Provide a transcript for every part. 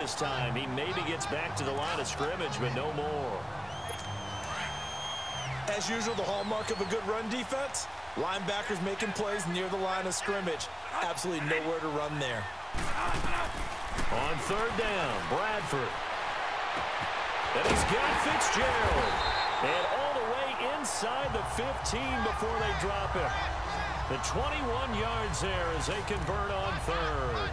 This time he maybe gets back to the line of scrimmage, but no more. As usual, the hallmark of a good run defense, linebackers making plays near the line of scrimmage. Absolutely nowhere to run there. On third down, Bradford. And he's got Fitzgerald. And all the way inside the 15 before they drop him. The 21 yards there as they convert on third.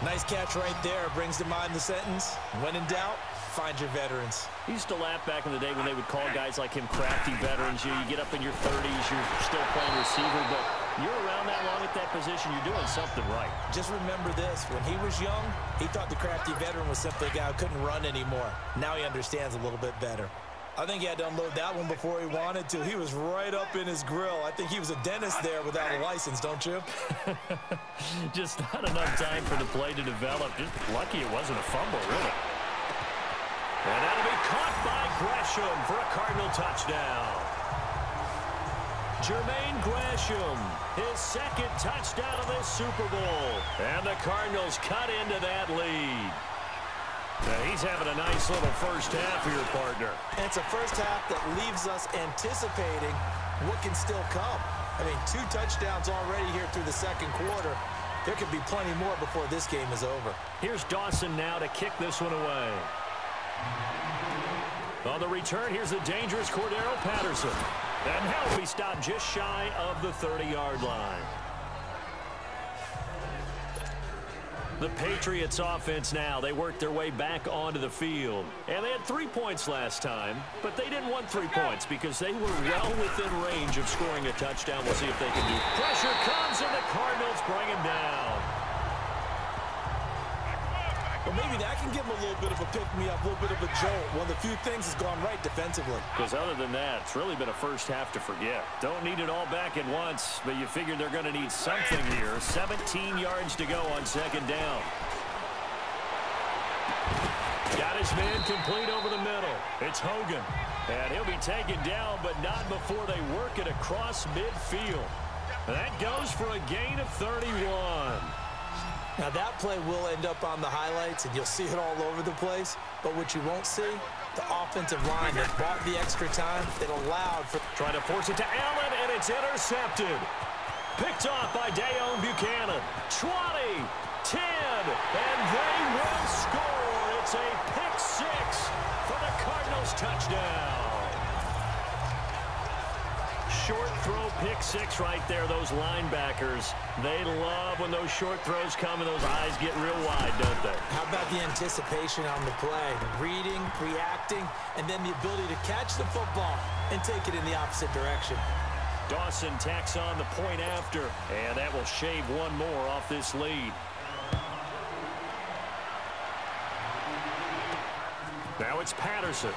Nice catch right there. Brings to mind the sentence, when in doubt, find your veterans. He used to laugh back in the day when they would call guys like him crafty veterans. You get up in your 30s, you're still playing receiver, but you're around that long at that position, you're doing something right. Just remember this, when he was young, he thought the crafty veteran was simply a guy who couldn't run anymore. Now he understands a little bit better. I think he had to unload that one before he wanted to. He was right up in his grill. I think he was a dentist there without a license, don't you? Just not enough time for the play to develop. Just lucky it wasn't a fumble, really. And that'll be caught by Gresham for a Cardinal touchdown. Jermaine Gresham, his second touchdown of this Super Bowl. And the Cardinals cut into that lead. Now he's having a nice little first half for your partner. And it's a first half that leaves us anticipating what can still come. I mean, 2 touchdowns already here through the second quarter. There could be plenty more before this game is over. Here's Dawson now to kick this one away. On the return, here's the dangerous Cordero Patterson. And now we stop just shy of the 30-yard line. The Patriots offense now, they worked their way back onto the field. And they had 3 points last time, but they didn't want 3 points because they were well within range of scoring a touchdown. We'll see if they can do. Pressure comes, and the Cardinals bring him down. Well, maybe that can give him a little bit of a pick-me-up, a little bit of a jolt. One of the few things has gone right defensively. Because other than that, it's really been a first half to forget. Don't need it all back at once, but you figure they're going to need something here. 17 yards to go on second down. Got his man complete over the middle. It's Hogan. And he'll be taken down, but not before they work it across midfield. That goes for a gain of 31. Now, that play will end up on the highlights, and you'll see it all over the place. But what you won't see, the offensive line that bought the extra time, that allowed for... Trying to force it to Allen, and it's intercepted. Picked off by Dayon Buchanan. 20, 10, and they will score. It's a pick 6 for the Cardinals touchdown. Short throw pick 6 right there. Those linebackers, they love when those short throws come and those eyes get real wide, don't they? How about the anticipation on the play? Reading, reacting, and then the ability to catch the football and take it in the opposite direction. Dawson tacks on the point after, and that will shave one more off this lead. Now it's Patterson.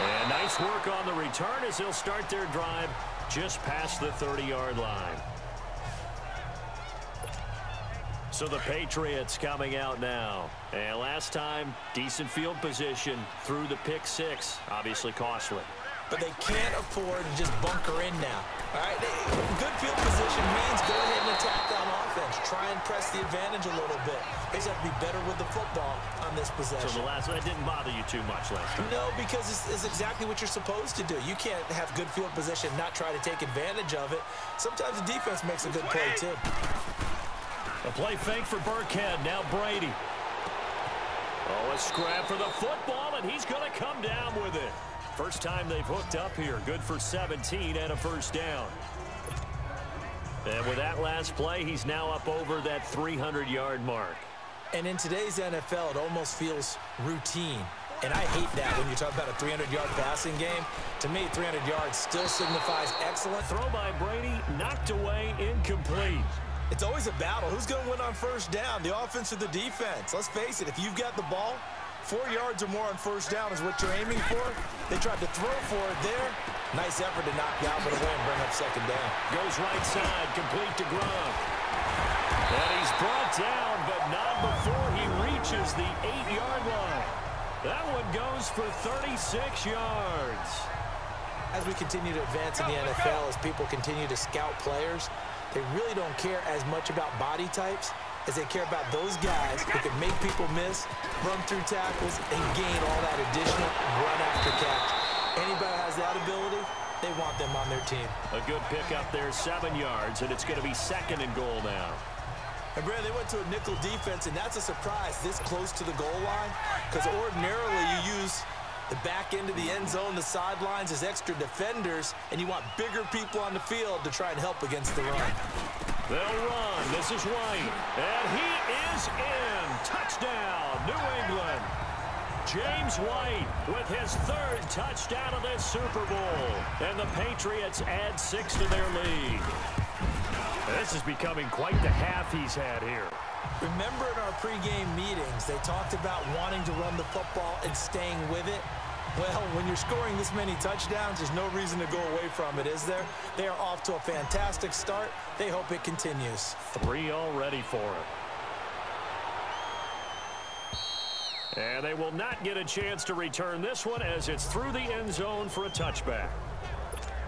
And nice work on the return as they'll start their drive just past the 30-yard line. So the Patriots coming out now. And last time, decent field position through the pick 6. Obviously costly. But they can't afford to just bunker in now. All right, good field position means go ahead and attack on offense. Try and press the advantage a little bit. They just have to be better with the football on this possession. So the last one, that didn't bother you too much last time? No, because it's exactly what you're supposed to do. You can't have good field position and not try to take advantage of it. Sometimes the defense makes a good play, too. A play fake for Burkhead. Now Brady. Oh, a scrap for the football, and he's going to come down with it. First time they've hooked up here. Good for 17 and a first down. And with that last play, he's now up over that 300-yard mark. And in today's NFL, it almost feels routine. And I hate that when you talk about a 300-yard passing game. To me, 300 yards still signifies excellent. Throw by Brady, knocked away, incomplete. It's always a battle. Who's going to win on first down, the offense or the defense? Let's face it, if you've got the ball, 4 yards or more on first down is what you're aiming for. They tried to throw for it there. Nice effort to knock down, but away and bring up second down. Goes right side, complete to Gronk. And he's brought down, but not before he reaches the 8-yard line. That one goes for 36 yards. As we continue to advance in the NFL, as people continue to scout players, they really don't care as much about body types as they care about those guys who can make people miss, run through tackles, and gain all that additional run after catch. Anybody who has that ability, they want them on their team. A good pickup there, 7 yards, and it's going to be 2nd and goal now. And Brad, they went to a nickel defense, and that's a surprise this close to the goal line, because ordinarily you use the back end of the end zone, the sidelines as extra defenders, and you want bigger people on the field to try and help against the run. They'll run. This is White, and he is in. Touchdown, New England. James White with his 3rd touchdown of this Super Bowl, and the Patriots add 6 to their lead. This is becoming quite the half he's had here. Remember in our pregame meetings, they talked about wanting to run the football and staying with it. Well, when you're scoring this many touchdowns, there's no reason to go away from it, is there? They are off to a fantastic start. They hope it continues. 3 already for him. And they will not get a chance to return this one as it's through the end zone for a touchback.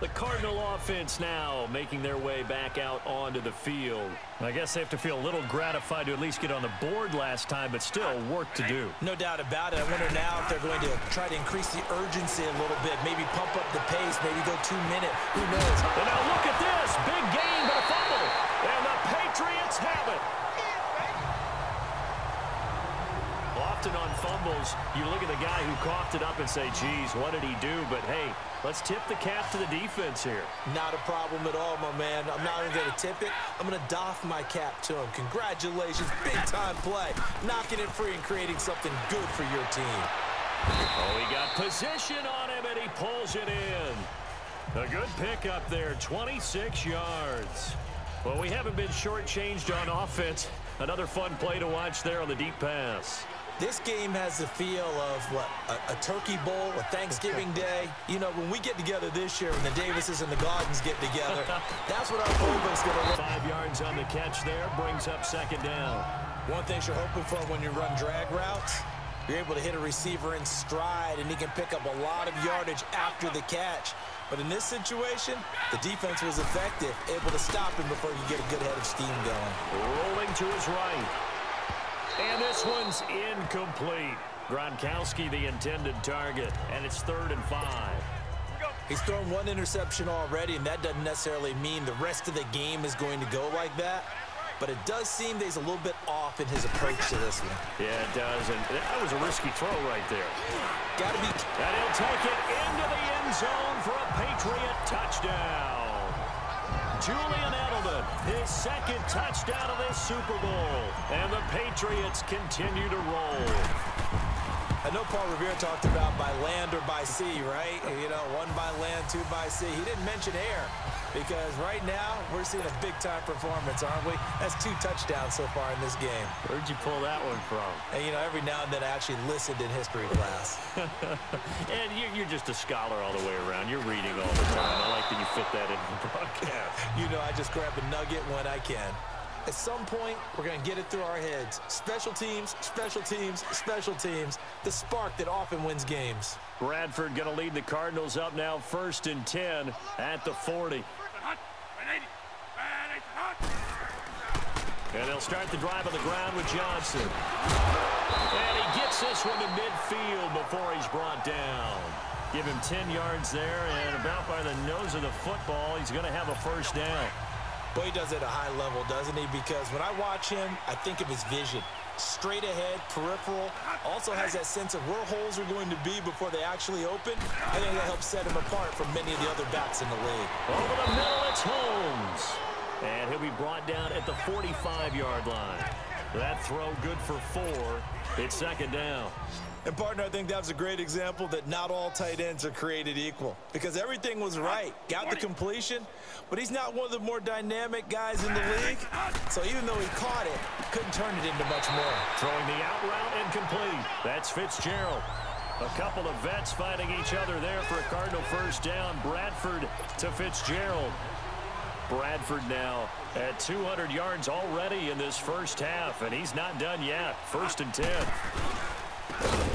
The Cardinal offense now making their way back out onto the field. I guess they have to feel a little gratified to at least get on the board last time, but still work to do. No doubt about it. I wonder now if they're going to try to increase the urgency a little bit, maybe pump up the pace, maybe go 2-minute. Who knows? And now look at this. Big gain, but a fumble. And the Patriots have it. Often on fumbles, you look at the guy who coughed it up and say, geez, what did he do? But, hey, let's tip the cap to the defense here. Not a problem at all, my man. I'm not even going to tip it. I'm going to doff my cap to him. Congratulations, big-time play. Knocking it free and creating something good for your team. Oh, he got position on him, and he pulls it in. A good pickup there, 26 yards. Well, we haven't been shortchanged on offense. Another fun play to watch there on the deep pass. This game has the feel of, what, a turkey bowl, a Thanksgiving day. You know, when we get together this year, when the Davises and the Gardens get together, that's what our playbook's going to look. 5 yards on the catch there, brings up 2nd down. One thing you're hoping for when you run drag routes, you're able to hit a receiver in stride, and he can pick up a lot of yardage after the catch. But in this situation, the defense was effective, able to stop him before you get a good head of steam going. Rolling to his right. And this one's incomplete. Gronkowski, the intended target, and it's 3rd and 5. He's thrown 1 interception already, and that doesn't necessarily mean the rest of the game is going to go like that. But it does seem that he's a little bit off in his approach to this one. Yeah, it does, and that was a risky throw right there. Got to be. And he'll take it into the end zone for a Patriot touchdown. Julian Edelman, his 2nd touchdown of this Super Bowl. And the Patriots continue to roll. I know Paul Revere talked about by land or by sea, right? You know, 1 by land, 2 by sea. He didn't mention air because right now we're seeing a big-time performance, aren't we? That's 2 touchdowns so far in this game. Where'd you pull that one from? And, you know, every now and then I actually listened in history class. And you're just a scholar all the way around. You're reading all the time. I like that you fit that in the broadcast. You know, I just grab a nugget when I can. At some point, we're going to get it through our heads. Special teams, special teams, special teams. The spark that often wins games. Bradford going to lead the Cardinals up now 1st and 10 at the 40. And they'll start the drive on the ground with Johnson. And he gets this one to midfield before he's brought down. Give him 10 yards there, and about by the nose of the football, he's going to have a 1st down. Boy, he does it at a high level, doesn't he? Because when I watch him, I think of his vision. Straight ahead, peripheral. Also has that sense of where holes are going to be before they actually open. I think that helps set him apart from many of the other backs in the league. Over the middle, it's Holmes. And he'll be brought down at the 45-yard line. That throw good for 4. It's 2nd down. And, partner, I think that was a great example that not all tight ends are created equal. Because everything was right. Got the completion, but he's not one of the more dynamic guys in the league. So even though he caught it, couldn't turn it into much more. Throwing the out route incomplete. That's Fitzgerald. A couple of vets fighting each other there for a Cardinal 1st down. Bradford to Fitzgerald. Bradford now at 200 yards already in this 1st half, and he's not done yet. 1st and 10.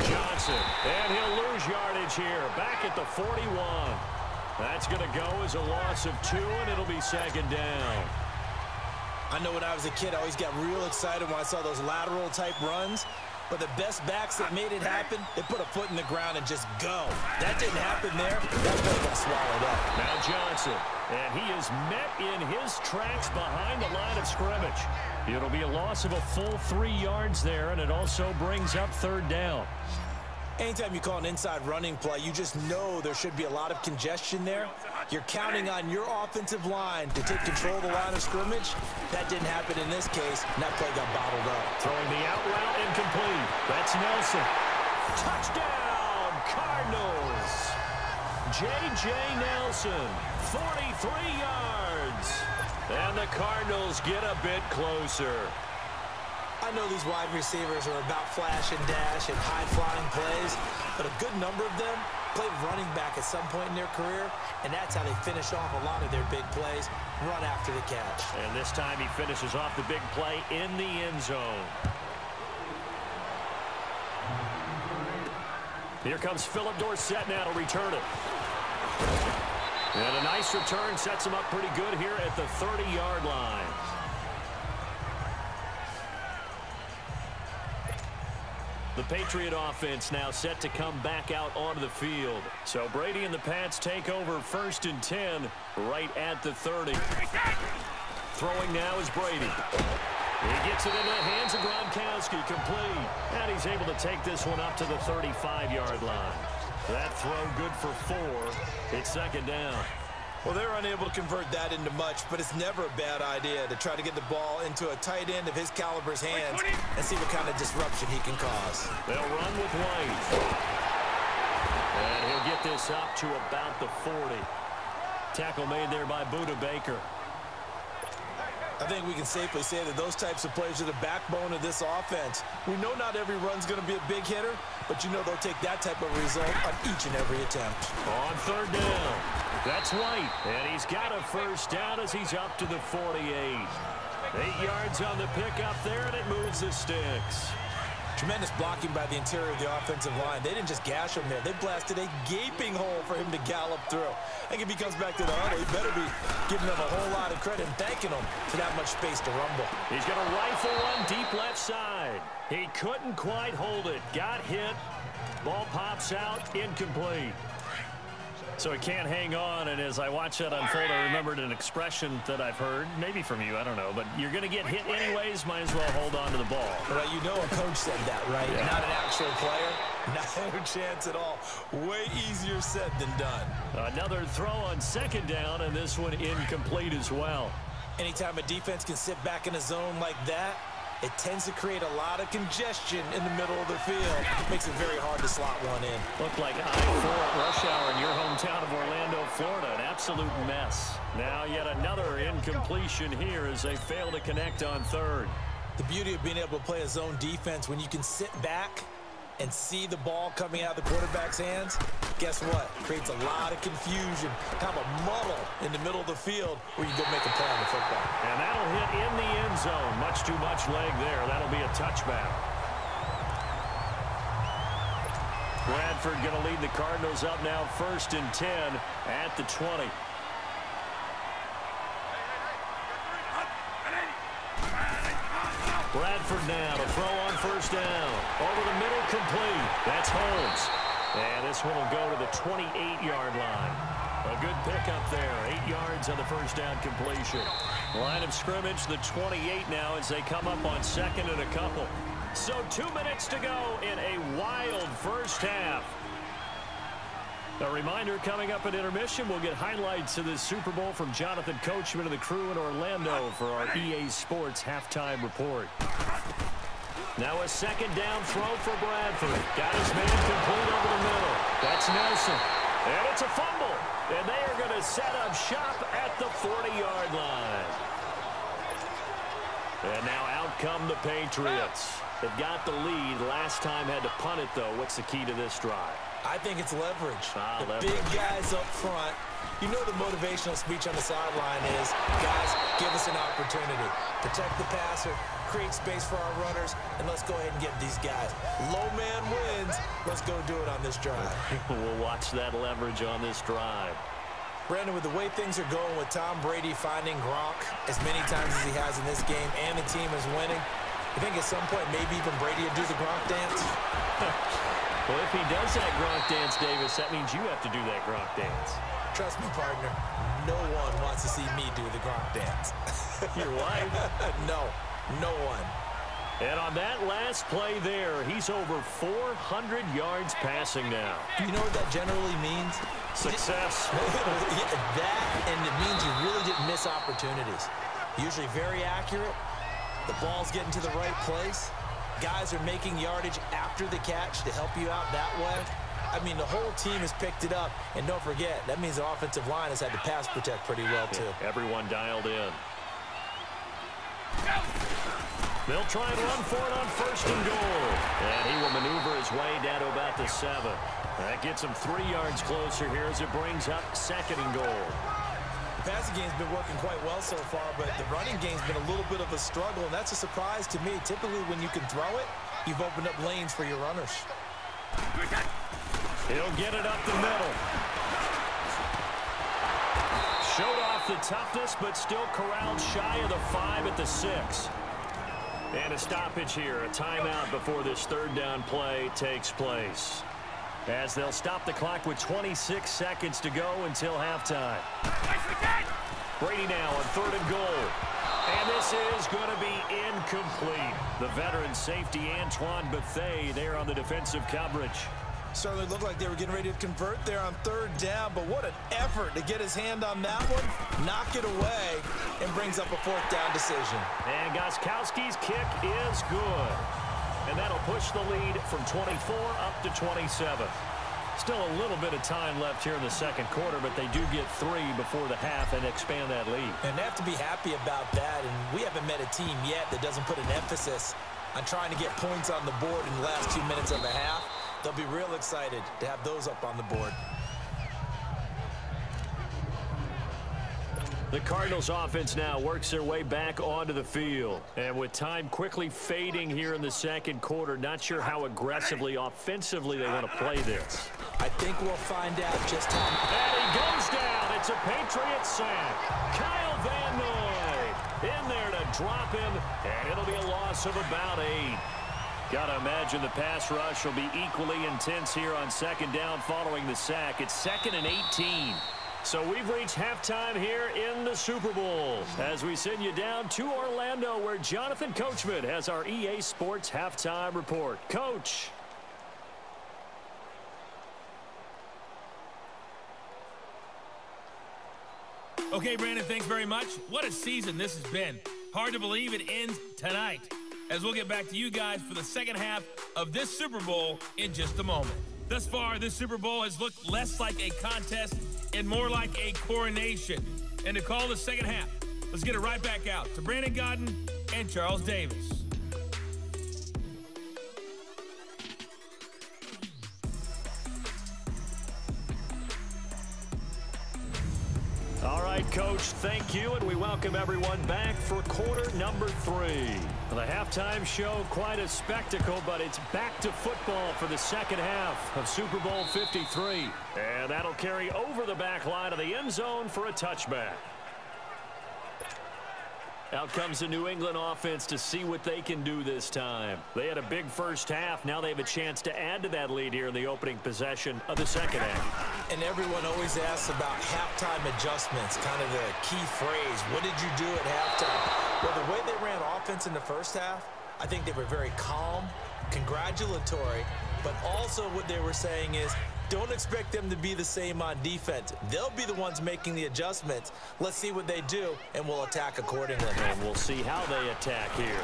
Johnson, and he'll lose yardage here, back at the 41. That's going to go as a loss of 2, and it'll be 2nd down. I know when I was a kid, I always got real excited when I saw those lateral-type runs. But the best backs that made it happen, they put a foot in the ground and just go. That didn't happen there. That play got swallowed up. Now Johnson, and he is met in his tracks behind the line of scrimmage. It'll be a loss of a full 3 yards there, and it also brings up 3rd down. Anytime you call an inside running play, you just know there should be a lot of congestion there. You're counting on your offensive line to take control of the line of scrimmage. That didn't happen in this case, and that play got bottled up. Throwing the out route incomplete. That's Nelson. Touchdown, Cardinals. J.J. Nelson, 43 yards. And the Cardinals get a bit closer. I know these wide receivers are about flash and dash and high-flying plays, but a good number of them played running back at some point in their career, and that's how they finish off a lot of their big plays, run after the catch. And this time he finishes off the big play in the end zone. Here comes Philip Dorsett now to return it. And a nice return sets him up pretty good here at the 30-yard line. The Patriot offense now set to come back out onto the field. So Brady and the Pats take over 1st and 10 right at the 30. Throwing now is Brady. He gets it into the hands of Gronkowski, complete. And he's able to take this one up to the 35-yard line. That throw good for 4. It's 2nd down. Well, they're unable to convert that into much, but it's never a bad idea to try to get the ball into a tight end of his caliber's hands and see what kind of disruption he can cause. They'll run with White. And he'll get this up to about the 40. Tackle made there by Budda Baker. I think we can safely say that those types of plays are the backbone of this offense. We know not every run's going to be a big hitter, but you know they'll take that type of result on each and every attempt. On 3rd down, that's White, and he's got a 1st down as he's up to the 48. 8 yards on the pickup there, and it moves the sticks. Tremendous blocking by the interior of the offensive line. They didn't just gash him there. They blasted a gaping hole for him to gallop through. I think if he comes back to the huddle, he better be giving them a whole lot of credit and thanking them for that much space to rumble. He's going to rifle one deep left side. He couldn't quite hold it. Got hit. Ball pops out. Incomplete. So he can't hang on, and as I watch that unfold, I remembered an expression that I've heard, maybe from you, I don't know, but you're going to get hit anyways, might as well hold on to the ball. Well, you know a coach said that, right? Yeah. Not an actual player. No chance at all. Way easier said than done. Another throw on 2nd down, and this one incomplete as well. Anytime a defense can sit back in a zone like that, it tends to create a lot of congestion in the middle of the field. Makes it very hard to slot one in. Looked like I-4 at rush hour in your hometown of Orlando, Florida. An absolute mess. Now yet another incompletion here as they fail to connect on 3rd. The beauty of being able to play a zone defense when you can sit back and see the ball coming out of the quarterback's hands, guess what? Creates a lot of confusion, kind of a muddle in the middle of the field where you can go make a play on the football. And that'll hit in the end zone. Much too much leg there. That'll be a touchback. Bradford going to lead the Cardinals up now 1st and 10 at the 20. Bradford now to throw on 1st down. Over the middle, complete. That's Holmes. And this one will go to the 28-yard line. A good pickup there. 8 yards on the 1st down completion. Line of scrimmage, the 28 now as they come up on 2nd and a couple. So 2 minutes to go in a wild 1st half. A reminder, coming up at intermission, we'll get highlights of this Super Bowl from Jonathan Coachman and the crew in Orlando for our EA Sports halftime report. Now a 2nd down throw for Bradford. Got his man complete over the middle. That's Nelson. And it's a fumble. And they are going to set up shop at the 40-yard line. And now out come the Patriots. They've got the lead. Last time had to punt it, though. What's the key to this drive? I think it's leverage. Leverage. Big guys up front. You know the motivational speech on the sideline is, guys, give us an opportunity. Protect the passer, create space for our runners, and let's go ahead and get these guys. Low man wins. Let's go do it on this drive. We'll watch that leverage on this drive. Brandon, with the way things are going with Tom Brady finding Gronk as many times as he has in this game and the team is winning, I think at some point maybe even Brady will do the Gronk dance. Well, if he does that Gronk dance, Davis, that means you have to do that Gronk dance. Trust me, partner, no one wants to see me do the Gronk dance. Your wife? No, no one. And on that last play there, he's over 400 yards passing now. Do you know what that generally means? Success. Yeah, that, and it means you really didn't miss opportunities. Usually very accurate. The ball's getting to the right place. Guys are making yardage after the catch to help you out that way. I mean, the whole team has picked it up. And don't forget, that means the offensive line has had to pass protect pretty well, too. Yeah, everyone dialed in. They'll try and run for it on 1st and goal. And he will maneuver his way down to about the 7. That gets him 3 yards closer here as it brings up 2nd and goal. The passing game's been working quite well so far, but the running game's been a little bit of a struggle, and that's a surprise to me. Typically, when you can throw it, you've opened up lanes for your runners. He'll get it up the middle. Showed off the toughness, but still corralled shy of the 5 at the 6. And a stoppage here, a timeout before this 3rd down play takes place. As they'll stop the clock with 26 seconds to go until halftime. Brady now on 3rd and goal. And this is going to be incomplete. The veteran safety Antoine Bethea there on the defensive coverage. Certainly looked like they were getting ready to convert there on 3rd down, but what an effort to get his hand on that one, knock it away, and brings up a 4th down decision. And Gostkowski's kick is good. And that'll push the lead from 24 up to 27. Still a little bit of time left here in the 2nd quarter, but they do get 3 before the half and expand that lead. And they have to be happy about that, and we haven't met a team yet that doesn't put an emphasis on trying to get points on the board in the last 2 minutes of a half. They'll be real excited to have those up on the board. The Cardinals offense now works their way back onto the field. And with time quickly fading here in the 2nd quarter, not sure how aggressively, offensively they want to play this. I think we'll find out just how. And he goes down. It's a Patriot sack. Kyle Van Noy in there to drop him, and it'll be a loss of about 8. Got to imagine the pass rush will be equally intense here on 2nd down following the sack. It's 2nd and 18. So we've reached halftime here in the Super Bowl as we send you down to Orlando where Jonathan Coachman has our EA Sports halftime report. Coach. Okay, Brandon, thanks very much. What a season this has been. Hard to believe it ends tonight, as we'll get back to you guys for the 2nd half of this Super Bowl in just a moment. Thus far, this Super Bowl has looked less like a contest and more like a coronation. And to call the 2nd half, let's get it right back out to Brandon Godden and Charles Davis. All right, Coach, thank you, and we welcome everyone back for quarter number 3. The halftime show, quite a spectacle, but it's back to football for the 2nd half of Super Bowl 53. And that'll carry over the back line of the end zone for a touchback. Out comes the New England offense to see what they can do this time. They had a big first half. Now they have a chance to add to that lead here in the opening possession of the 2nd half. And everyone always asks about halftime adjustments, kind of the key phrase. What did you do at halftime? Well, the way they ran offense in the first half, I think they were very calm, congratulatory, but also what they were saying is, don't expect them to be the same on defense. They'll be the ones making the adjustments. Let's see what they do, and we'll attack accordingly. And we'll see how they attack here.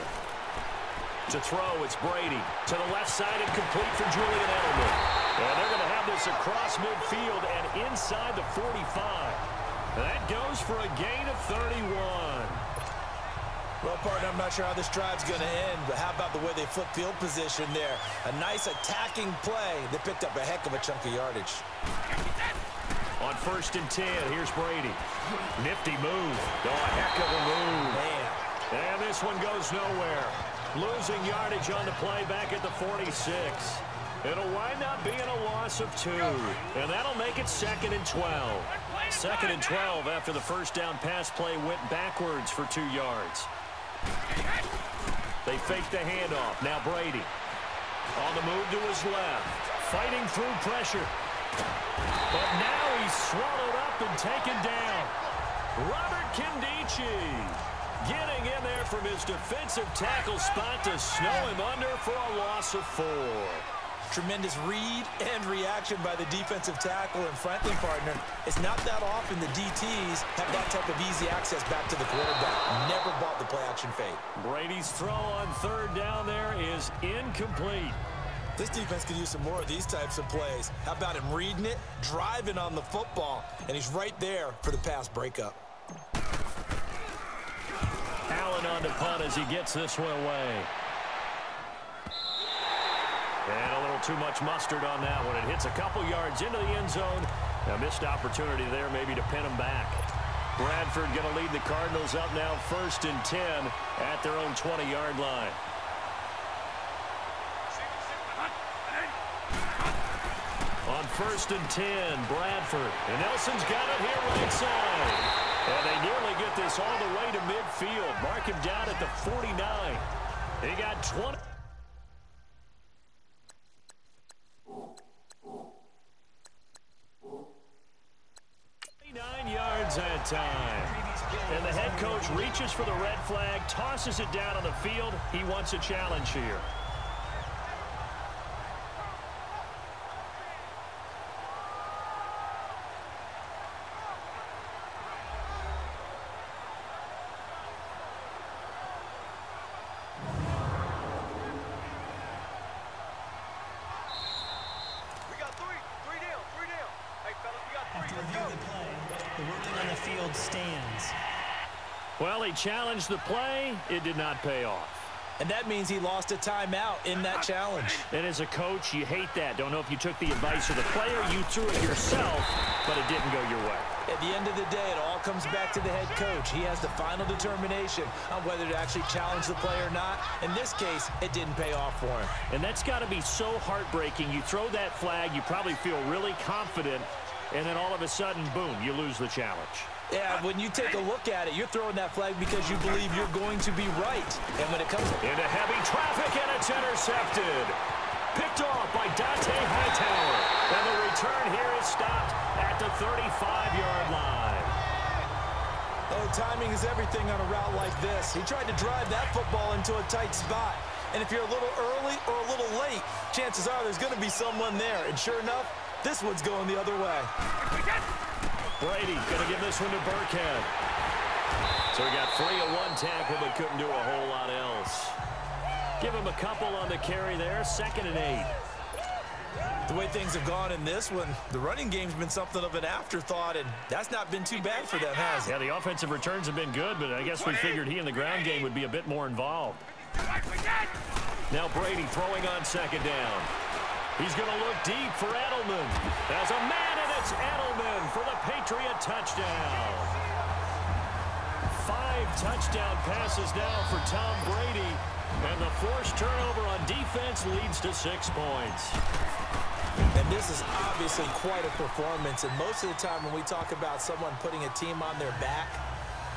To throw, it's Brady. To the left side and complete for Julian Edelman. And they're going to have this across midfield and inside the 45. That goes for a gain of 31. Well, partner, I'm not sure how this drive's going to end, but how about the way they flip field position there? A nice attacking play. They picked up a heck of a chunk of yardage. On 1st and 10, here's Brady. Nifty move. Oh, a heck of a move. Man. And this one goes nowhere. Losing yardage on the play back at the 46. It'll wind up being a loss of 2. And that'll make it 2nd and 12. 2nd and 12 after the first down pass play went backwards for 2 yards. They fake the handoff. Now Brady on the move to his left, fighting through pressure. But now he's swallowed up and taken down. Robert Kindici getting in there from his defensive tackle spot to snow him under for a loss of 4. Tremendous read and reaction by the defensive tackle and friendly partner. It's not that often the DTs have that type of easy access back to the quarterback. Never bought the play-action fake. Brady's throw on 3rd down there is incomplete. This defense could use some more of these types of plays. How about him reading it, driving on the football, and he's right there for the pass breakup. Allen on to punt as he gets this one away. And a little too much mustard on that one. It hits a couple yards into the end zone. A missed opportunity there maybe to pin him back. Bradford going to lead the Cardinals up now 1st and 10 at their own 20-yard line. On 1st and 10, Bradford. And Nelson's got it here right side. And they nearly get this all the way to midfield. Mark him down at the 49. He got 20. 9 yards that time. And the head coach reaches for the red flag, tosses it down on the field. He wants a challenge here. Well, he challenged the play. It did not pay off. And that means he lost a timeout in that challenge. And as a coach, you hate that. Don't know if you took the advice of the player, you threw it yourself, but it didn't go your way. At the end of the day, it all comes back to the head coach. He has the final determination on whether to actually challenge the play or not. In this case, it didn't pay off for him. And that's got to be so heartbreaking. You throw that flag, you probably feel really confident, and then all of a sudden, boom, you lose the challenge. Yeah, when you take a look at it, you're throwing that flag because you believe you're going to be right. And when it comes into heavy traffic, and it's intercepted. Picked off by Dante Hightower. And the return here is stopped at the 35-yard line. Oh, timing is everything on a route like this. He tried to drive that football into a tight spot. And if you're a little early or a little late, chances are there's going to be someone there. And sure enough, this one's going the other way. Brady going to give this one to Burkhead. So he got 3 of 1 tackle, but couldn't do a whole lot else. Give him a couple on the carry there. 2nd and 8. The way things have gone in this one, the running game's been something of an afterthought, and that's not been too bad for them, has it? Yeah, the offensive returns have been good, but I guess we figured he in the ground game would be a bit more involved. Now Brady throwing on 2nd down. He's going to look deep for Edelman. There's a man, and it's Edelman for the Patriot touchdown. 5 touchdown passes now for Tom Brady, and the forced turnover on defense leads to 6 points. And this is obviously quite a performance, and most of the time when we talk about someone putting a team on their back,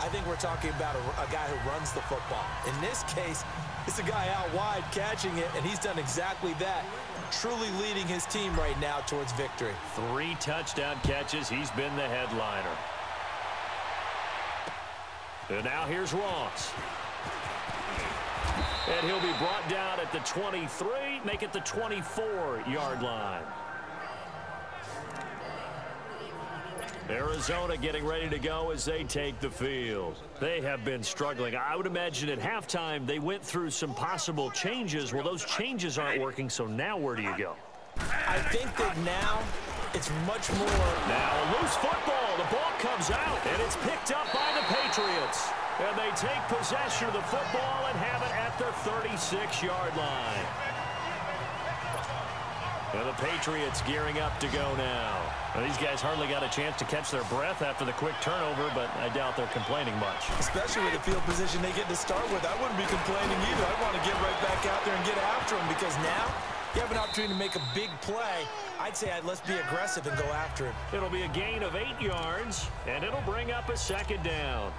I think we're talking about a guy who runs the football. In this case, it's a guy out wide catching it, and he's done exactly that. Truly leading his team right now towards victory. 3 touchdown catches. He's been the headliner. And now here's Ross. And he'll be brought down at the 23, make it the 24-yard line. Arizona getting ready to go as they take the field. They have been struggling. I would imagine at halftime they went through some possible changes. Well, those changes aren't working, so now where do you go? I think that now it's much more. Now a loose football. The ball comes out, and it's picked up by the Patriots. And they take possession of the football and have it at their 36-yard line. And the Patriots gearing up to go now. Well, these guys hardly got a chance to catch their breath after the quick turnover, but I doubt they're complaining much. Especially with the field position they get to start with. I wouldn't be complaining either. I want to get right back out there and get after them because now You have an opportunity to make a big play. I'd say let's be aggressive and go after him. It'll be a gain of 8 yards, and it'll bring up a second down.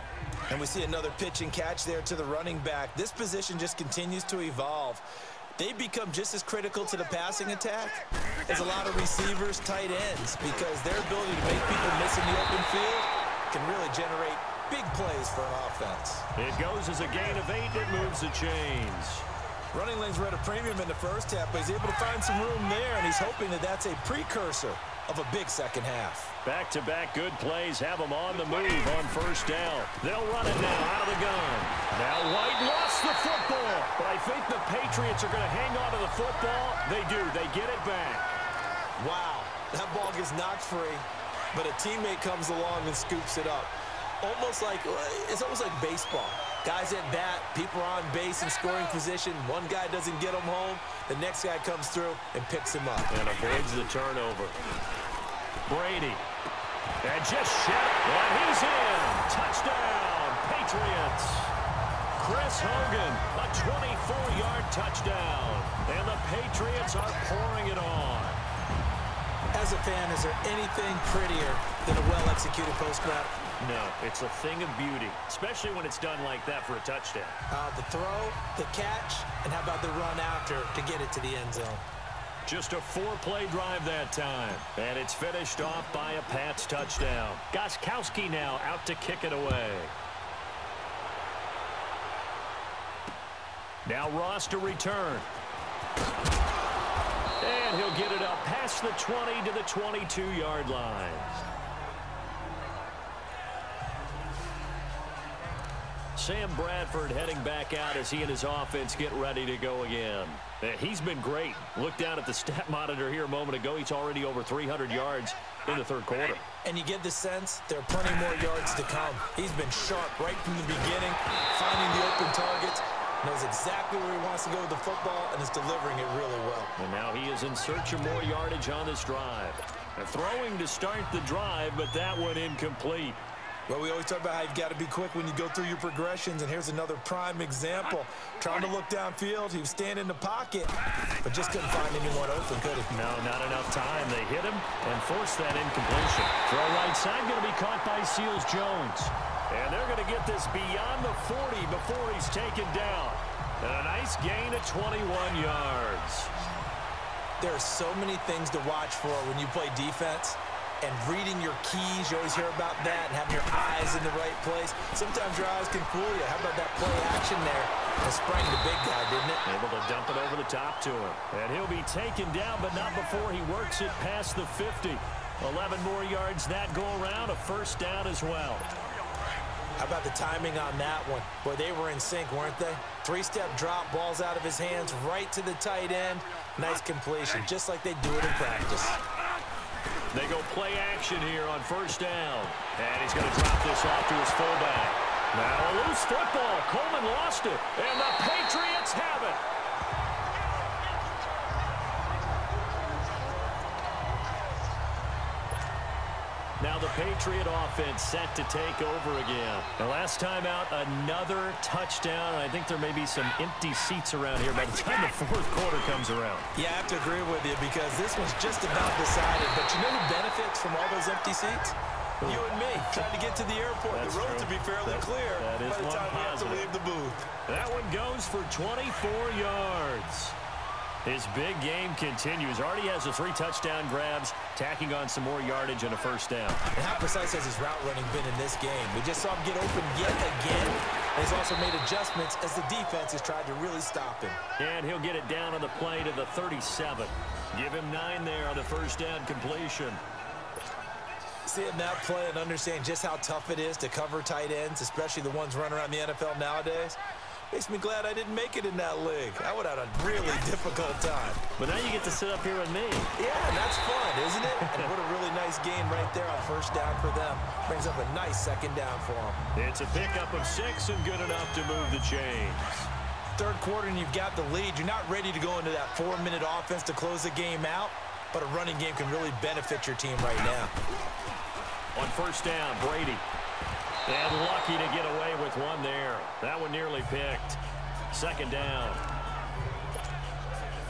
And we see another pitch and catch there to the running back. This position just continues to evolve. They become just as critical to the passing attack as a lot of receivers, tight ends, because their ability to make people miss in the open field can really generate big plays for an offense. It goes as a gain of 8. It moves the chains. Running lanes were at a premium in the first half, but he's able to find some room there, and he's hoping that that's a precursor of a big second half. Back-to-back good plays have them on the move on first down. They'll run it now out of the gun. Now White lost the football, but I think the Patriots are going to hang on to the football. They do. They get it back. Wow, that ball gets knocked free, but a teammate comes along and scoops it up. It's almost like baseball. Guys at bat, people are on base in scoring position. One guy doesn't get him home. The next guy comes through and picks him up. And avoids the turnover. Brady. And just shut it. And he's in. Touchdown, Patriots. Chris Hogan, a 24-yard touchdown. And the Patriots are pouring it on. As a fan, is there anything prettier than a well-executed post route? No, it's a thing of beauty, especially when it's done like that for a touchdown. The throw, the catch, and how about the run after to get it to the end zone? Just a 4-play drive that time. And it's finished off by a Pats touchdown. Gostkowski now out to kick it away. Now Ross to return. And he'll get it up past the 20 to the 22-yard line. Sam Bradford heading back out as he and his offense get ready to go again. He's been great. Look down at the stat monitor here a moment ago. He's already over 300 yards in the third quarter. And you get the sense there are plenty more yards to come. He's been sharp right from the beginning, finding the open targets, knows exactly where he wants to go with the football, and is delivering it really well. And now he is in search of more yardage on this drive. Throwing to start the drive, but that one incomplete. Well, we always talk about how you've got to be quick when you go through your progressions, and here's another prime example. Trying to look downfield, he was standing in the pocket, but just couldn't find anyone open, could he? No, not enough time. They hit him and forced that incompletion. Throw right side going to be caught by Seals-Jones. And they're going to get this beyond the 40 before he's taken down. And a nice gain of 21 yards. There are so many things to watch for when you play defense. And reading your keys, you always hear about that, and having your eyes in the right place. Sometimes your eyes can fool you. How about that play action there? It sprang the big guy, didn't it? Able to dump it over the top to him. And he'll be taken down, but not before he works it past the 50. 11 more yards that go around, a first down as well. How about the timing on that one? Boy, they were in sync, weren't they? 3-step drop, balls out of his hands, right to the tight end. Nice completion, just like they do it in practice. They go play action here on first down. And he's going to drop this off to his fullback. Now a loose football. Coleman lost it. And the Patriots have it. Now the Patriot offense set to take over again. The last time out, another touchdown. I think there may be some empty seats around here by the time the fourth quarter comes around. Yeah, I have to agree with you because this one's just about decided. But you know who benefits from all those empty seats? You and me, trying to get to the airport. That's the road true. to be fairly clear that is by the one time we have to positive. leave the booth. That one goes for 24 yards. His big game continues. Already has the 3 touchdown grabs, tacking on some more yardage and a first down. And how precise has his route running been in this game? We just saw him get open yet again. And he's also made adjustments as the defense has tried to really stop him. And he'll get it down on the play to the 37. Give him 9 there on the first down completion. Seeing that play and understand just how tough it is to cover tight ends, especially the ones running around the NFL nowadays, makes me glad I didn't make it in that league. I would have had a really difficult time. But now you get to sit up here with me. Yeah, and that's fun, isn't it? And what a really nice gain right there on first down for them. Brings up a nice second down for them. It's a pickup of 6 and good enough to move the chains. Third quarter and you've got the lead. You're not ready to go into that 4-minute offense to close the game out, but a running game can really benefit your team right now. On first down, Brady. And lucky to get away with one there. That one nearly picked. Second down.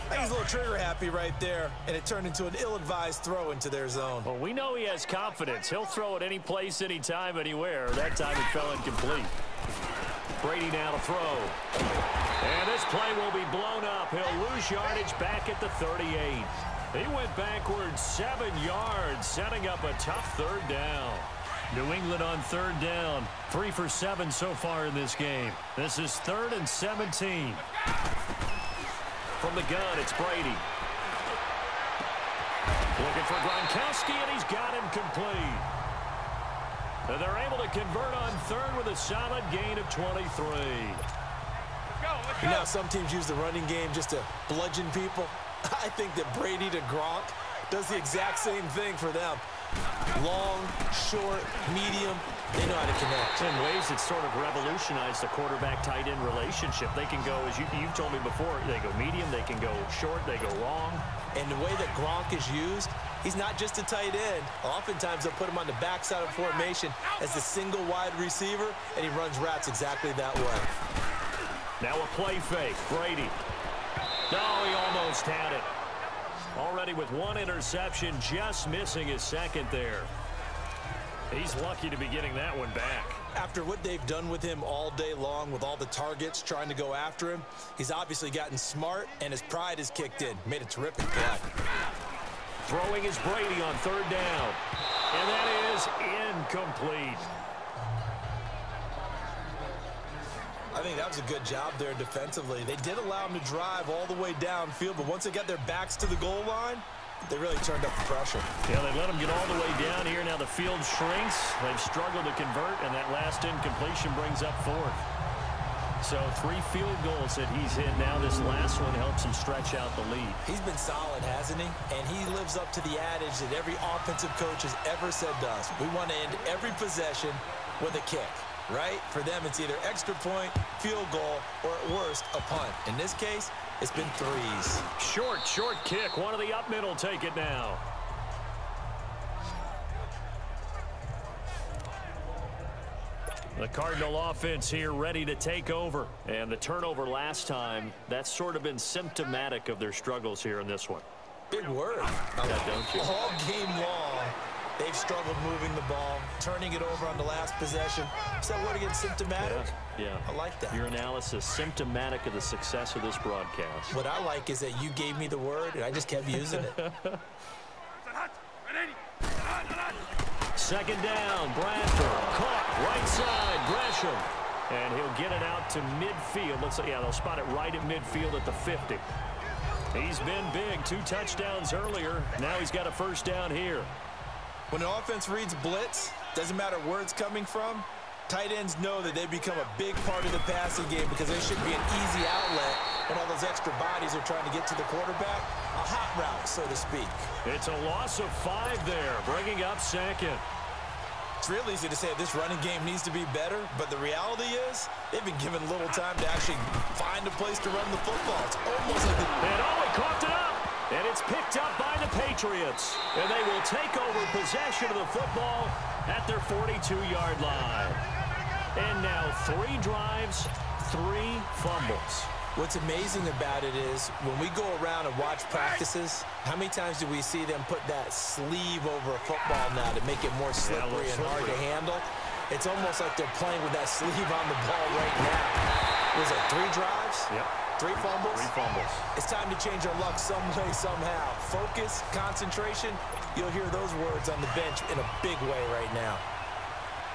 I he's a little trigger happy right there, and it turned into an ill-advised throw into their zone. Well, we know he has confidence. He'll throw it any place, anytime, anywhere. That time it fell incomplete. Brady now to throw. And this play will be blown up. He'll lose yardage back at the 38. He went backwards 7 yards, setting up a tough third down. New England on third down. 3 for 7 so far in this game. This is 3rd and 17. From the gun, it's Brady. Looking for Gronkowski, and he's got him complete. And they're able to convert on third with a solid gain of 23. Let's go. You know, some teams use the running game just to bludgeon people. I think that Brady to Gronk does the exact same thing for them. Long, short, medium, they know how to connect. In ways, it's sort of revolutionized the quarterback-tight end relationship. They can go, as you've told me before, they go medium, they can go short, they go long. And the way that Gronk is used, he's not just a tight end. Oftentimes, they'll put him on the backside of formation as the single wide receiver, and he runs routes exactly that way. Now a play fake. Brady. No, he almost had it. Already with 1 interception, just missing his second there. He's lucky to be getting that one back. After what they've done with him all day long with all the targets trying to go after him, he's obviously gotten smart, and his pride has kicked in. Made a terrific play. Throwing is Brady on third down. And that is incomplete. I think that was a good job there defensively. They did allow him to drive all the way downfield, but once they got their backs to the goal line, they really turned up the pressure. Yeah, they let him get all the way down here. Now the field shrinks. They've struggled to convert, and that last incompletion brings up 4th. So 3 field goals that he's hit now. This last one helps him stretch out the lead. He's been solid, hasn't he? And he lives up to the adage that every offensive coach has ever said to us. We want to end every possession with a kick, right? For them, it's either extra point, field goal, or at worst, a punt. In this case, it's been 3s. Short kick. One of the up middle take it now. The Cardinal offense here ready to take over. And the turnover last time, that's sort of been symptomatic of their struggles here in this one. Big word. Yeah, don't you? All game long, they've struggled moving the ball, turning it over on the last possession. Is that word again, symptomatic? Yeah. I like that. Your analysis, symptomatic of the success of this broadcast. What I like is that you gave me the word, and I just kept using it. Second down, Bradford, caught, right side, Gresham. And he'll get it out to midfield. Looks like, yeah, they'll spot it right at midfield at the 50. He's been big, 2 touchdowns earlier. Now he's got a first down here. When an offense reads blitz, doesn't matter where it's coming from, tight ends know that they become a big part of the passing game because they should be an easy outlet when all those extra bodies are trying to get to the quarterback. A hot route, so to speak. It's a loss of 5 there, bringing up second. It's real easy to say this running game needs to be better, but the reality is they've been given little time to actually find a place to run the football. It's almost like And he coughed it up, and it's picked up by the Patriots. And they will take over possession of the football at their 42-yard line. And now 3 drives, 3 fumbles. What's amazing about it is when we go around and watch practices, how many times do we see them put that sleeve over a football now to make it more slippery and hard to handle? It's almost like they're playing with that sleeve on the ball right now. Was it 3 drives? Yep. 3 fumbles? 3 fumbles. It's time to change our luck some way, somehow. Focus, concentration, you'll hear those words on the bench in a big way right now.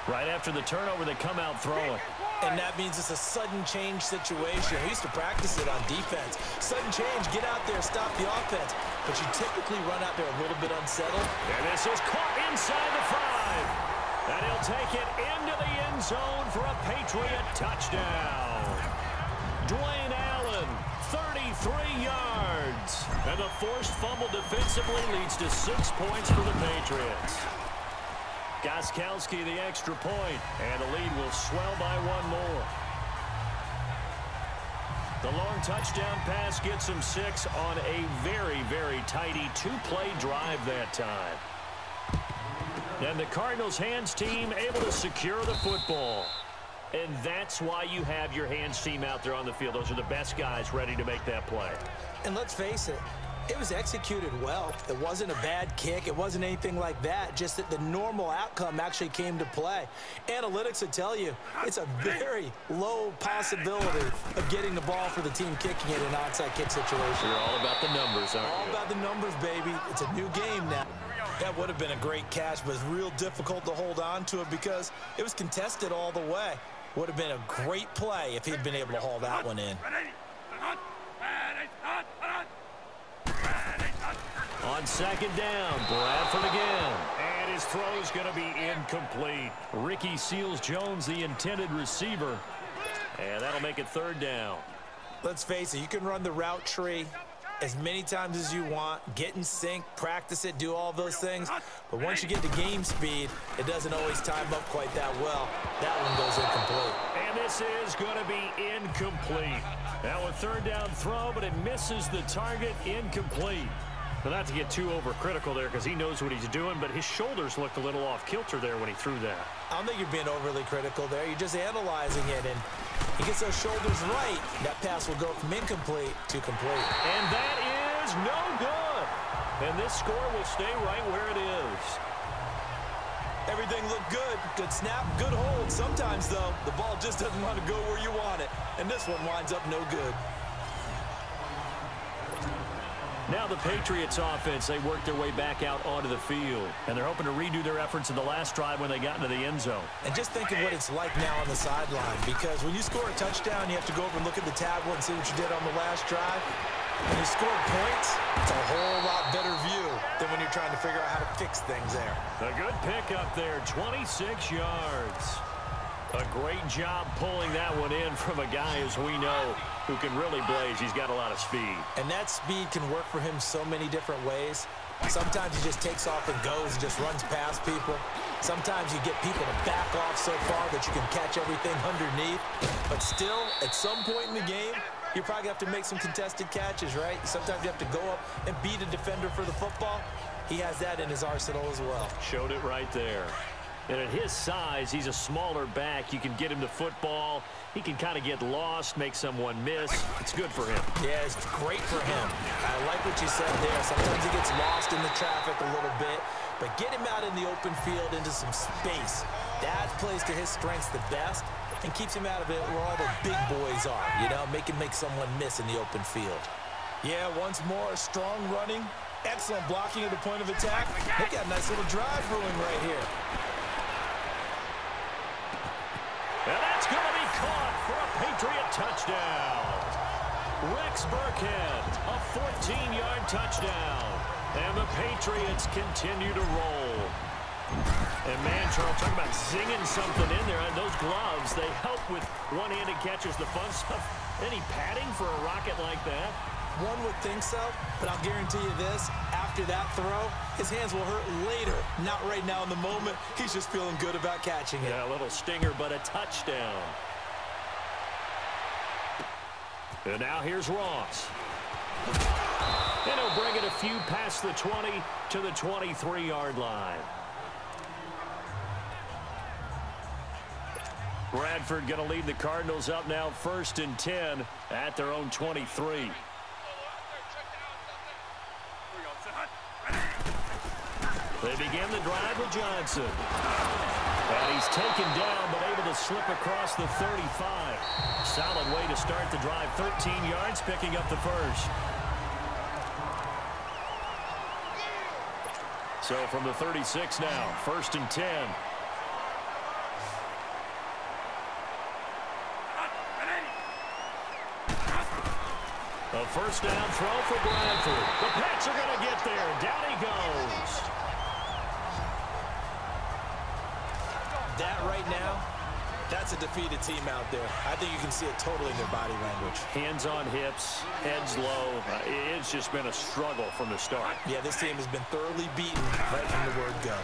Right after the turnover, they come out throwing. And that means it's a sudden change situation. We used to practice it on defense. Sudden change, get out there, stop the offense. But you typically run out there a little bit unsettled. And this is caught inside the 5. And he'll take it into the end zone for a Patriot touchdown. Dwayne Allen, 33 yards. And the forced fumble defensively leads to 6 points for the Patriots. Gostkowski the extra point, and the lead will swell by 1 more. The long touchdown pass gets him 6 on a very, very tidy 2-play drive that time. And the Cardinals' hands team able to secure the football. And that's why you have your hands team out there on the field. Those are the best guys ready to make that play. And let's face it, it was executed well. It wasn't a bad kick. It wasn't anything like that, just that the normal outcome actually came to play. Analytics would tell you it's a very low possibility of getting the ball for the team kicking it in an onside kick situation. You're all about the numbers, aren't you? All about the numbers, baby. It's a new game now. That would have been a great catch, but it's real difficult to hold on to it because it was contested all the way. Would have been a great play if he'd been able to haul that one in. On second down, Bradford again. And his throw's going to be incomplete. Ricky Seals-Jones, the intended receiver. And that'll make it third down. Let's face it, you can run the route tree as many times as you want, get in sync, practice it, do all those things. But once you get to game speed, it doesn't always time up quite that well. That one goes incomplete. And this is going to be incomplete. Now a third down throw, but it misses the target. Incomplete. But not to get too overcritical there because he knows what he's doing, but his shoulders looked a little off kilter there when he threw that. I don't think you're being overly critical there. You're just analyzing it, and he gets those shoulders right. That pass will go from incomplete to complete. And that is no good. And this score will stay right where it is. Everything looked good. Good snap, good hold. Sometimes, though, the ball just doesn't want to go where you want it. And this one winds up no good. Now the Patriots offense, they work their way back out onto the field. And they're hoping to redo their efforts in the last drive when they got into the end zone. And just think of what it's like now on the sideline. Because when you score a touchdown, you have to go over and look at the tablet and see what you did on the last drive. When you score points, it's a whole lot better view than when you're trying to figure out how to fix things there. A good pickup there, 26 yards. A great job pulling that one in from a guy, as we know, who can really blaze. He's got a lot of speed. And that speed can work for him so many different ways. Sometimes he just takes off and goes and just runs past people. Sometimes you get people to back off so far that you can catch everything underneath. But still, at some point in the game, you probably have to make some contested catches, right? Sometimes you have to go up and beat a defender for the football. He has that in his arsenal as well. Showed it right there. And at his size, he's a smaller back. You can get him to football. He can kind of get lost, make someone miss. It's good for him. Yeah, it's great for him. I like what you said there. Sometimes he gets lost in the traffic a little bit, but get him out in the open field into some space. That plays to his strengths the best and keeps him out of it where all the big boys are, you know, make someone miss in the open field. Yeah, once more, strong running, excellent blocking at the point of attack. Look at a nice little drive brewing right here. And that's going to be caught for a Patriot touchdown. Rex Burkhead, a 14-yard touchdown. And the Patriots continue to roll. And, man, Charles, talking about zinging something in there. And those gloves, they help with one-handed catches, the fun stuff. Any padding for a rocket like that? One would think so, but I'll guarantee you this. After that throw, his hands will hurt later. Not right now in the moment. He's just feeling good about catching it. Yeah, a little stinger, but a touchdown. And now here's Ross. And he'll bring it a few past the 20 to the 23-yard line. Bradford going to lead the Cardinals up now 1st and 10 at their own 23. They begin the drive with Johnson. And he's taken down, but able to slip across the 35. Solid way to start the drive. 13 yards, picking up the first. So from the 36 now, 1st and 10. A first down throw for Bradford. The Pats are going to get there. Down he goes. That right now, that's a defeated team out there. I think you can see it totally in their body language. Hands on hips, heads low. It's just been a struggle from the start. Yeah, this team has been thoroughly beaten right from the word go.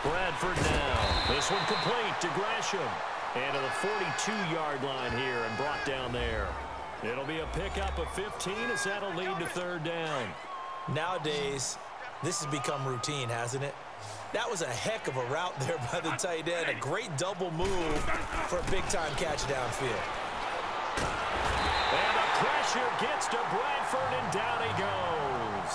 Bradford now. This one complete to Gresham. And to the 42-yard line here and brought down there. It'll be a pickup of 15 as that'll lead to 3rd down. Nowadays, this has become routine, hasn't it? That was a heck of a route there by the tight end. A great double move for a big-time catch downfield. And a pressure pressure gets to Bradford, and down he goes.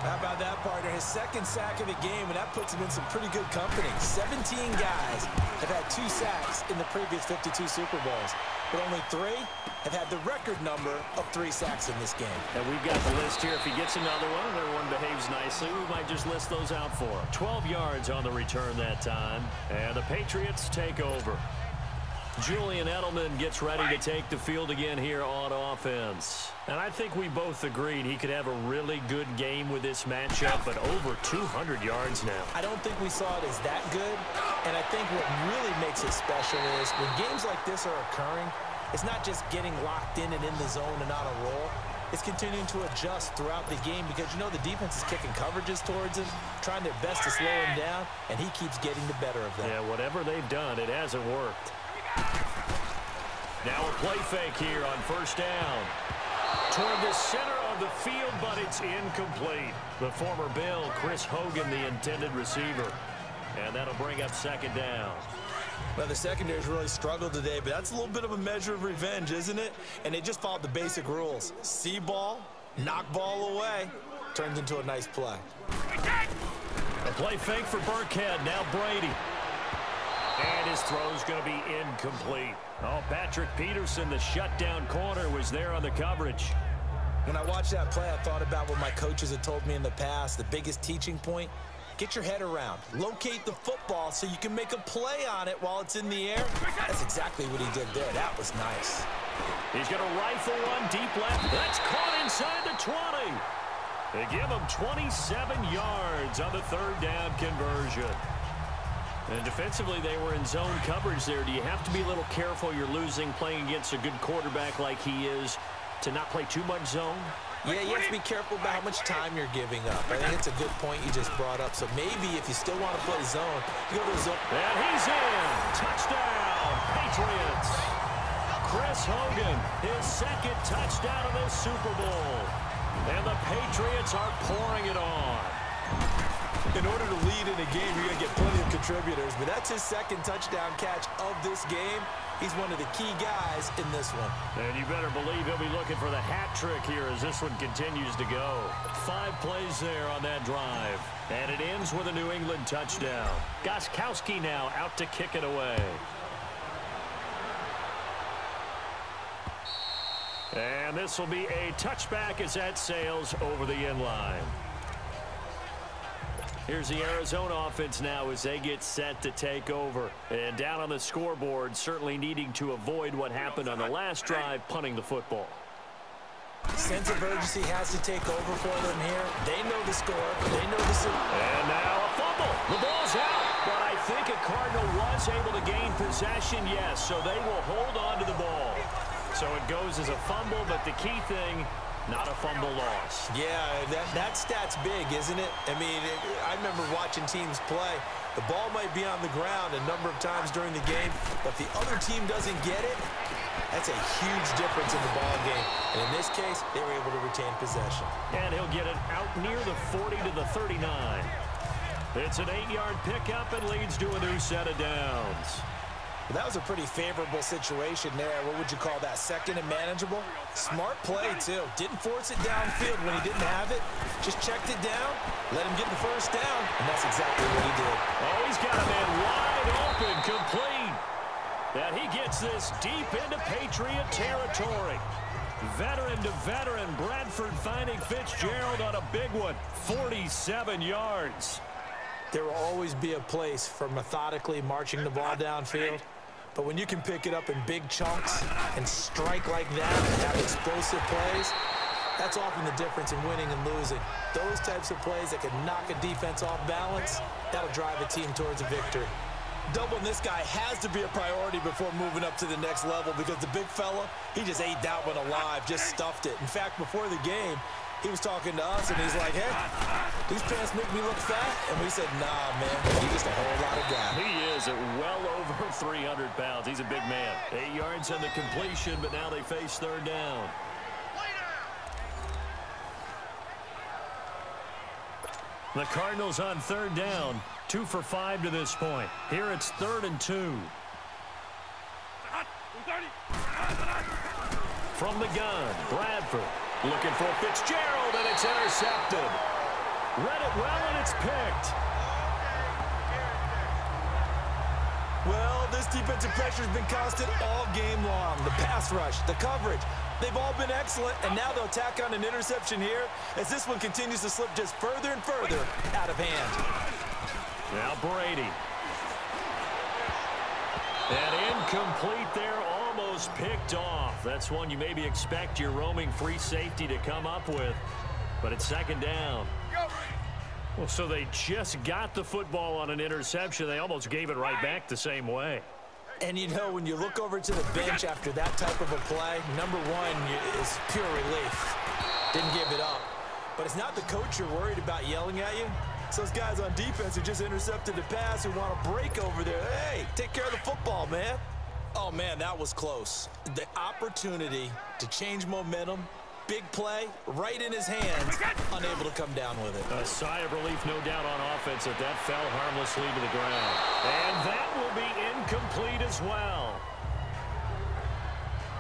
How about that, partner? His second sack of the game, and that puts him in some pretty good company. 17 guys have had 2 sacks in the previous 52 Super Bowls, but only 3 have had the record number of 3 sacks in this game. And we've got the list here. If he gets another one and everyone behaves nicely, we might just list those out for him. 12 yards on the return that time, and the Patriots take over. Julian Edelman gets ready to take the field again here on offense. And I think we both agreed he could have a really good game with this matchup, but over 200 yards now. I don't think we saw it as that good, and I think what really makes it special is when games like this are occurring, it's not just getting locked in and in the zone and on a roll. It's continuing to adjust throughout the game because, you know, the defense is kicking coverages towards him, trying their best to slow him down, and he keeps getting the better of them. Yeah, whatever they've done, it hasn't worked. Now a play fake here on first down. Toward the center of the field, but it's incomplete. The former Bill, Chris Hogan, the intended receiver. And that'll bring up second down. Well, the secondary's really struggled today, but that's a little bit of a measure of revenge, isn't it? And they just followed the basic rules. See ball, knock ball away. Turns into a nice play. A play fake for Burkhead. Now Brady. And his throw's going to be incomplete. Oh, Patrick Peterson, the shutdown corner, was there on the coverage. When I watched that play, I thought about what my coaches had told me in the past. The biggest teaching point, get your head around. Locate the football so you can make a play on it while it's in the air. That's exactly what he did there. That was nice. He's going to rifle one deep left. That's caught inside the 20. They give him 27 yards on the third down conversion. And defensively, they were in zone coverage there. Do you have to be a little careful? You're losing, playing against a good quarterback like he is, to not play too much zone? Yeah, you have to be careful about how much time you're giving up. I think it's a good point you just brought up. So maybe if you still want to play zone, you go to zone. And he's in. Touchdown, Patriots. Chris Hogan, his second touchdown of this Super Bowl. And the Patriots are pouring it on. In order to lead in a game, you're going to get plenty of contributors, but that's his second touchdown catch of this game. He's one of the key guys in this one. And you better believe he'll be looking for the hat trick here as this one continues to go. 5 plays there on that drive. And it ends with a New England touchdown. Gostkowski now out to kick it away. And this will be a touchback as that sails over the end line. Here's the Arizona offense now as they get set to take over. And down on the scoreboard, certainly needing to avoid what happened on the last drive, punting the football. Sense of urgency has to take over for them here. They know the score. They know the... And now a fumble. The ball's out. But I think a Cardinal was able to gain possession, yes. So they will hold on to the ball. So it goes as a fumble, but the key thing... not a fumble loss. Yeah, that stat's big, isn't it? I mean, I remember watching teams play. The ball might be on the ground a number of times during the game, but the other team doesn't get it. That's a huge difference in the ball game. And in this case, they were able to retain possession. And he'll get it out near the 40 to the 39. It's an 8-yard pickup and leads to a new set of downs. That was a pretty favorable situation there. What would you call that? Second and manageable? Smart play, too. Didn't force it downfield when he didn't have it. Just checked it down, let him get the first down, and that's exactly what he did. Oh, he's got a man wide open, complete. And he gets this deep into Patriot territory. Veteran to veteran, Bradford finding Fitzgerald on a big one. 47 yards. There will always be a place for methodically marching the ball downfield. But when you can pick it up in big chunks and strike like that and have explosive plays, that's often the difference in winning and losing. Those types of plays that can knock a defense off balance, that'll drive a team towards a victory. Doubling this guy has to be a priority before moving up to the next level because the big fella, he just ate that one alive, just stuffed it. In fact, before the game, he was talking to us, and he's like, hey, these pants make me look fat. And we said, nah, man, he's just a whole lot of guy. He is at well over 300 pounds. He's a big man. 8 yards on the completion, but now they face third down. The Cardinals on third down, 2 for 5 to this point. Here it's 3rd and 2. From the gun, Bradford looking for Fitzgerald, and it's intercepted. Read it well, and it's picked. Well, this defensive pressure has been constant all game long. The pass rush, the coverage, they've all been excellent, and now they'll tack on an interception here as this one continues to slip just further and further out of hand. Now Brady. And incomplete there, almost picked off. That's one you maybe expect your roaming free safety to come up with, but it's second down. Well, so they just got the football on an interception. They almost gave it right back the same way. And, you know, when you look over to the bench after that type of a play, number one is pure relief. Didn't give it up. But it's not the coach you're worried about yelling at you. It's those guys on defense who just intercepted the pass who want to break over there. Hey, take care of the football, man. Oh, man, that was close. The opportunity to change momentum, big play, right in his hands, unable to come down with it. A sigh of relief, no doubt, on offense that that fell harmlessly to the ground. And that will be incomplete as well.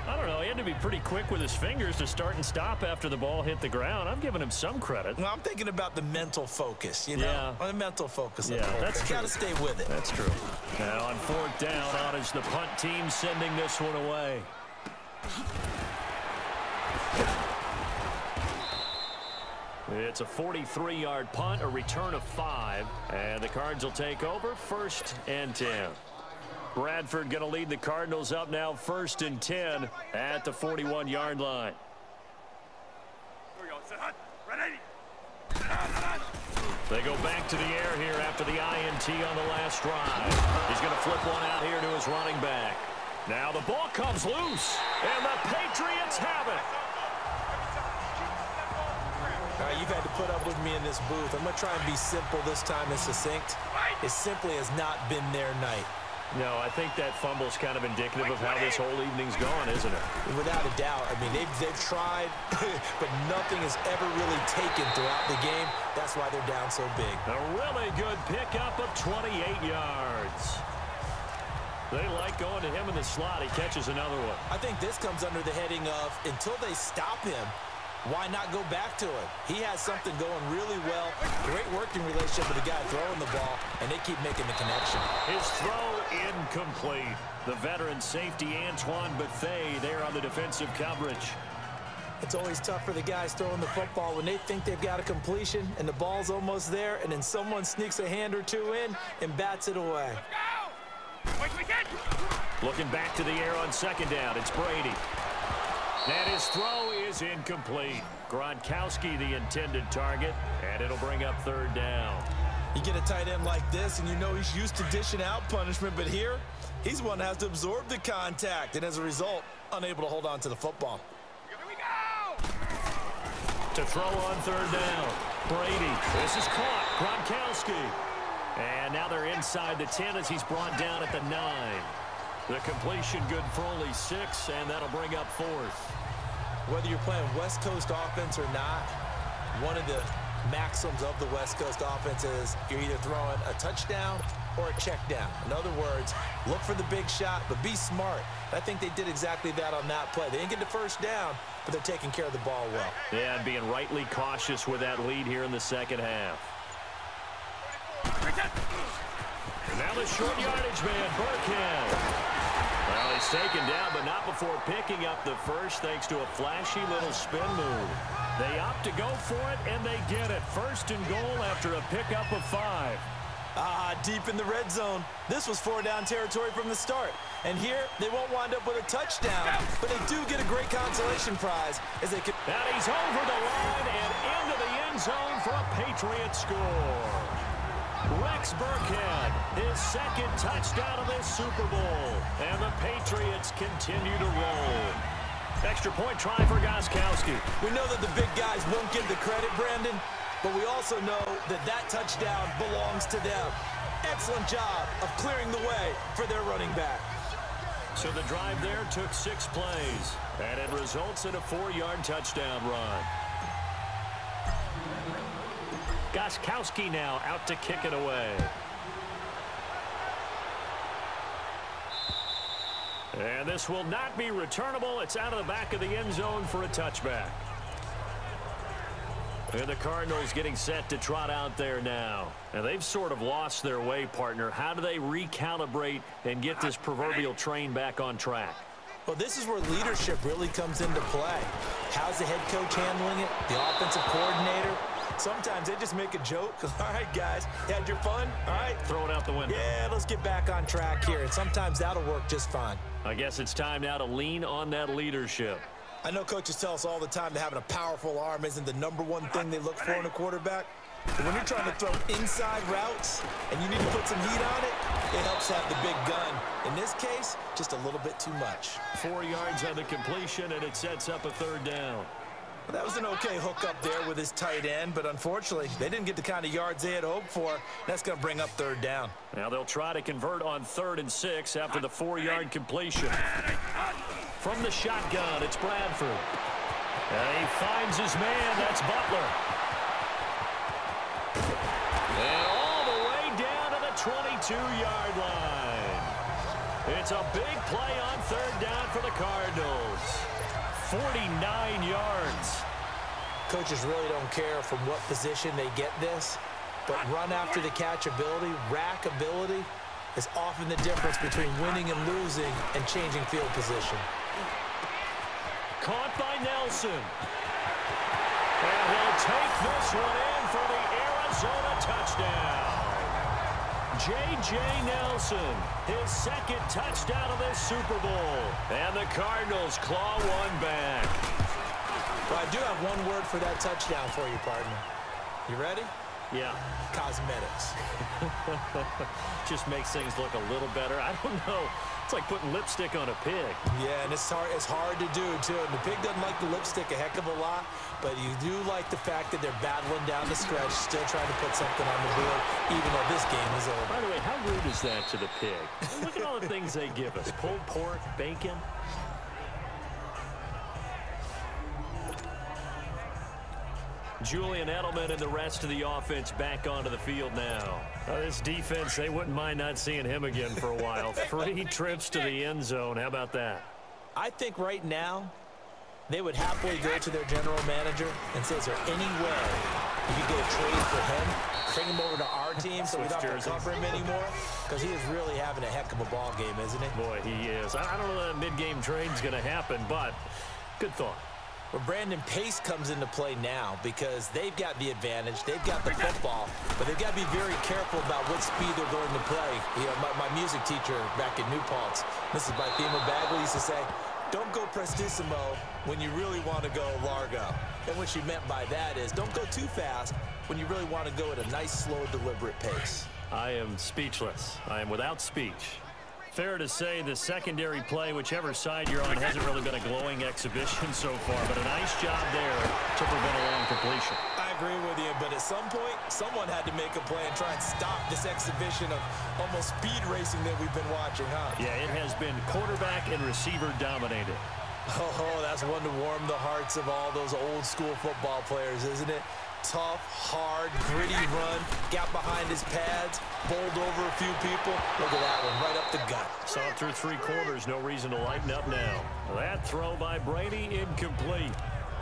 I don't know, he had to be pretty quick with his fingers to start and stop after the ball hit the ground. I'm giving him some credit. Well, I'm thinking about the mental focus, you know? Yeah. The mental focus. Yeah, that's true. Got to stay with it. That's true. Now on fourth down, on is the punt team sending this one away. It's a 43-yard punt, a return of 5, and the Cards will take over 1st and 10. Bradford going to lead the Cardinals up now 1st and 10 at the 41-yard line. They go back to the air here after the INT on the last drive. He's going to flip one out here to his running back. Now the ball comes loose, and the Patriots have it. All right, you've had to put up with me in this booth. I'm going to try and be simple this time and succinct. It simply has not been their night. No, I think that fumble's kind of indicative of how this whole evening's gone, isn't it? Without a doubt. I mean, they've tried, but nothing has ever really taken throughout the game. That's why they're down so big. A really good pickup of 28 yards. They like going to him in the slot. He catches another one. I think this comes under the heading of until they stop him, why not go back to him? He has something going really well. Great working relationship with the guy throwing the ball, and they keep making the connection. His throw incomplete. The veteran safety Antoine Bethea there on the defensive coverage. It's always tough for the guys throwing the football when they think they've got a completion and the ball's almost there, and then someone sneaks a hand or two in and bats it away. Looking back to the air on second down, it's Brady. And his throw is incomplete. Gronkowski the intended target, and it'll bring up third down. You get a tight end like this, and you know he's used to dishing out punishment, but here, he's one that has to absorb the contact, and as a result, unable to hold on to the football. Here we go! To throw on third down, Brady. This is caught. Gronkowski. And now they're inside the 10 as he's brought down at the 9. The completion good for only 6, and that'll bring up 4th. Whether you're playing West Coast offense or not, one of the maxims of the West Coast offense is you're either throwing a touchdown or a check down. In other words, look for the big shot, but be smart. I think they did exactly that on that play. They didn't get the first down, but they're taking care of the ball well. Yeah, and being rightly cautious with that lead here in the second half. And now the short yardage man, Burkhead. Well, he's taken down, but not before picking up the first thanks to a flashy little spin move. They opt to go for it, and they get it. 1st and goal after a pickup of 5. Deep in the red zone. This was 4-down territory from the start. And here, they won't wind up with a touchdown, but they do get a great consolation prize as they can. And he's over the line and into the end zone for a Patriot score. Rex Burkhead, his 2nd touchdown of this Super Bowl. And the Patriots continue to roll. Extra point try for Gronkowski. We know that the big guys won't get the credit, Brandon, but we also know that that touchdown belongs to them. Excellent job of clearing the way for their running back. So the drive there took 6 plays, and it results in a 4-yard touchdown run. Gronkowski now out to kick it away. And this will not be returnable. It's out of the back of the end zone for a touchback. And the Cardinals getting set to trot out there now. And they've sort of lost their way, partner. How do they recalibrate and get this proverbial train back on track? Well, this is where leadership really comes into play. How's the head coach handling it? The offensive coordinator? Sometimes they just make a joke. All right, guys, you had your fun? All right. Throw it out the window. Yeah, let's get back on track here. And sometimes that'll work just fine. I guess it's time now to lean on that leadership. I know coaches tell us all the time that having a powerful arm isn't the #1 thing they look for in a quarterback. But when you're trying to throw inside routes and you need to put some heat on it, it helps have the big gun. In this case, just a little bit too much. 4 yards on the completion, and it sets up a 3rd down. Well, that was an okay hook up there with his tight end, but unfortunately, they didn't get the kind of yards they had hoped for. That's going to bring up 3rd down. Now they'll try to convert on 3rd and 6 after the 4-yard completion. From the shotgun, it's Bradford. And he finds his man. That's Butler. And all the way down to the 22-yard line. It's a big play on 3rd down for the Cardinals. 49 yards. Coaches really don't care from what position they get this, but run after the catch ability, rack ability, is often the difference between winning and losing and changing field position. Caught by Nelson. And he'll take this one in for the Arizona touchdown. J.J. Nelson, his 2nd touchdown of this Super Bowl. And the Cardinals claw one back. Well, I do have one word for that touchdown for you, partner. You ready? Yeah. Cosmetics. Just makes things look a little better. I don't know. It's like putting lipstick on a pig. Yeah, and it's hard to do, too. And the pig doesn't like the lipstick a heck of a lot, but you do like the fact that they're battling down the stretch, still trying to put something on the board, even though this game is over. By the way, how rude is that to the pig? Look at all the things they give us. Pulled pork, bacon. Julian Edelman and the rest of the offense back onto the field now. This defense, they wouldn't mind not seeing him again for a while. 3 trips to the end zone. How about that? I think right now they would happily go to their general manager and say, is there any way you could go trade for him, bring him over to our team so we don't have to cover him anymore? Because he is really having a heck of a ball game, isn't he? Boy, he is. I don't know that mid-game trade's going to happen, but good thought. Well, Brandon, pace comes into play now because they've got the advantage. They've got the football, but they've got to be very careful about what speed they're going to play. You know, my music teacher back in New Paltz, Mrs. Bythema Bagley, used to say, don't go prestissimo when you really want to go largo. And what she meant by that is don't go too fast when you really want to go at a nice, slow, deliberate pace. I am speechless. I am without speech. Fair to say the secondary play, whichever side you're on, hasn't really been a glowing exhibition so far, but a nice job there to prevent a long completion. I agree with you, but at some point, someone had to make a play and try and stop this exhibition of almost speed racing that we've been watching, huh? Yeah, it has been quarterback and receiver dominated. Oh, that's one to warm the hearts of all those old school football players, isn't it? Tough, hard, gritty run, got behind his pads, bowled over a few people. Look at that one, right up the gut. Saw it through 3 quarters, no reason to lighten up now. That throw by Brady, incomplete.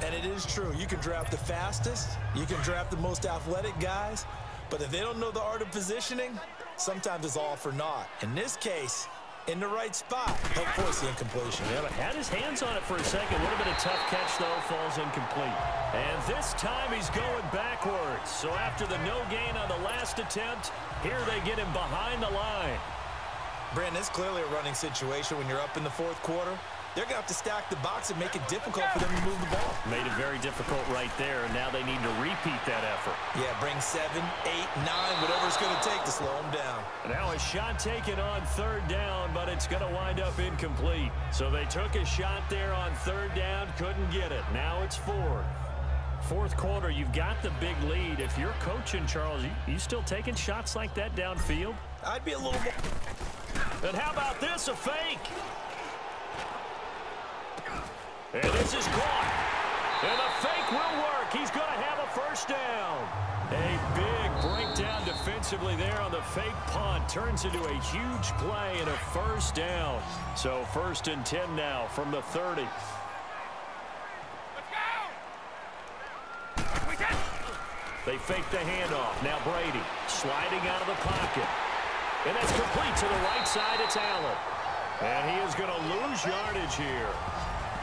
And it is true, you can draft the fastest, you can draft the most athletic guys, but if they don't know the art of positioning, sometimes it's all for naught. In this case, in the right spot, help force the incompletion. Yeah, but had his hands on it for a second. Would have been a tough catch, though. Falls incomplete. And this time he's going backwards. So after the no gain on the last attempt, here they get him behind the line. Brandon, it's clearly a running situation when you're up in the 4th quarter. They're going to have to stack the box and make it difficult for them to move the ball. Made it very difficult right there, and now they need to repeat that effort. Yeah, bring 7, 8, 9, whatever it's going to take to slow them down. Now a shot taken on 3rd down, but it's going to wind up incomplete. So they took a shot there on 3rd down, couldn't get it. Now it's 4th. 4th quarter, you've got the big lead. If you're coaching, Charles, you still taking shots like that downfield? I'd be a little more. And how about this, a fake? And this is caught. And the fake will work. He's going to have a first down. A big breakdown defensively there on the fake punt. Turns into a huge play and a first down. So 1st and 10 now from the 30. They fake the handoff. Now Brady sliding out of the pocket. And that's complete to the right side. It's Allen. And he is going to lose yardage here.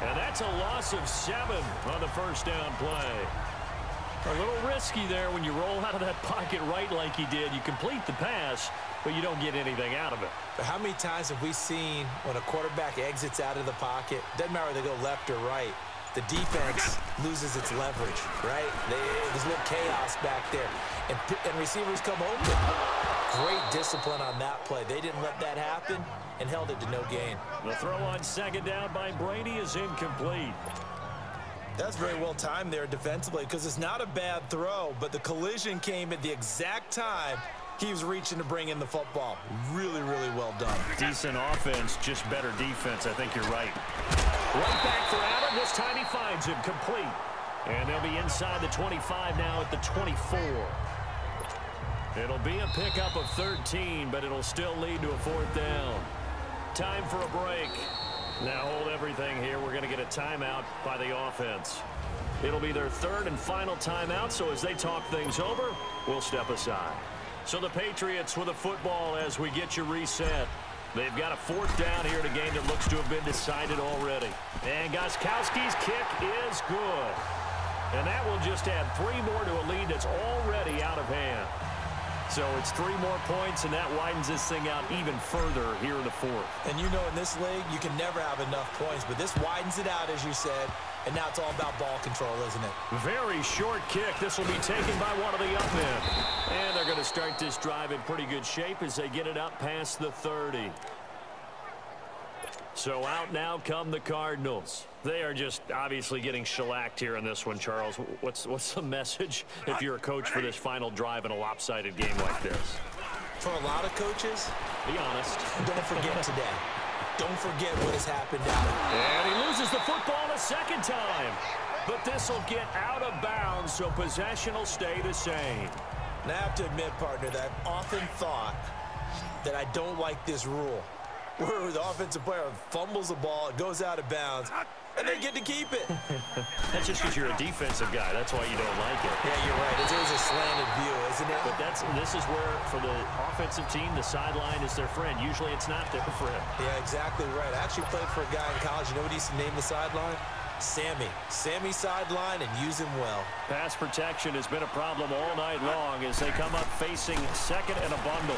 And that's a loss of 7 on the first down play. A little risky there when you roll out of that pocket right like he did. You complete the pass, but you don't get anything out of it. But how many times have we seen when a quarterback exits out of the pocket, doesn't matter whether they go left or right, the defense loses its leverage, right? There's a little chaos back there. And receivers come open. Great discipline on that play. They didn't let that happen and held it to no gain. The throw on 2nd down by Brady is incomplete. That's very well timed there defensively because it's not a bad throw, but the collision came at the exact time he was reaching to bring in the football. Really, really well done. Decent offense, just better defense. I think you're right. Right back for Allen. This time he finds him complete. And they'll be inside the 25 now at the 24. It'll be a pickup of 13, but it'll still lead to a 4th down. Time for a break. Now hold everything here. We're going to get a timeout by the offense. It'll be their 3rd and final timeout, so as they talk things over, we'll step aside. So the Patriots with a football as we get you reset. They've got a 4th down here in a game that looks to have been decided already. And Gostkowski's kick is good. And that will just add 3 more to a lead that's already out of hand. So it's 3 more points, and that widens this thing out even further here in the 4th. And you know in this league, you can never have enough points, but this widens it out, as you said, and now it's all about ball control, isn't it? Very short kick. This will be taken by one of the up men. And they're going to start this drive in pretty good shape as they get it up past the 30. So out now come the Cardinals. They are just obviously getting shellacked here in this one, Charles. What's the message if you're a coach for this final drive in a lopsided game like this? For a lot of coaches, be honest. Don't forget today. Don't forget what has happened out. And he loses the football a 2nd time. But this will get out of bounds, so possession will stay the same. And I have to admit, partner, that I've often thought that I don't like this rule, where the offensive player fumbles the ball, it goes out of bounds, and they get to keep it. That's just because you're a defensive guy. That's why you don't like it. Yeah, you're right. It is a slanted view, isn't it? But this is where, for the offensive team, the sideline is their friend. Usually it's not their friend. Yeah, exactly right. I actually played for a guy in college. You know what he used to name the sideline? Sammy. Sammy sideline, and use him well. Pass protection has been a problem all night long as they come up facing 2nd and a bundle.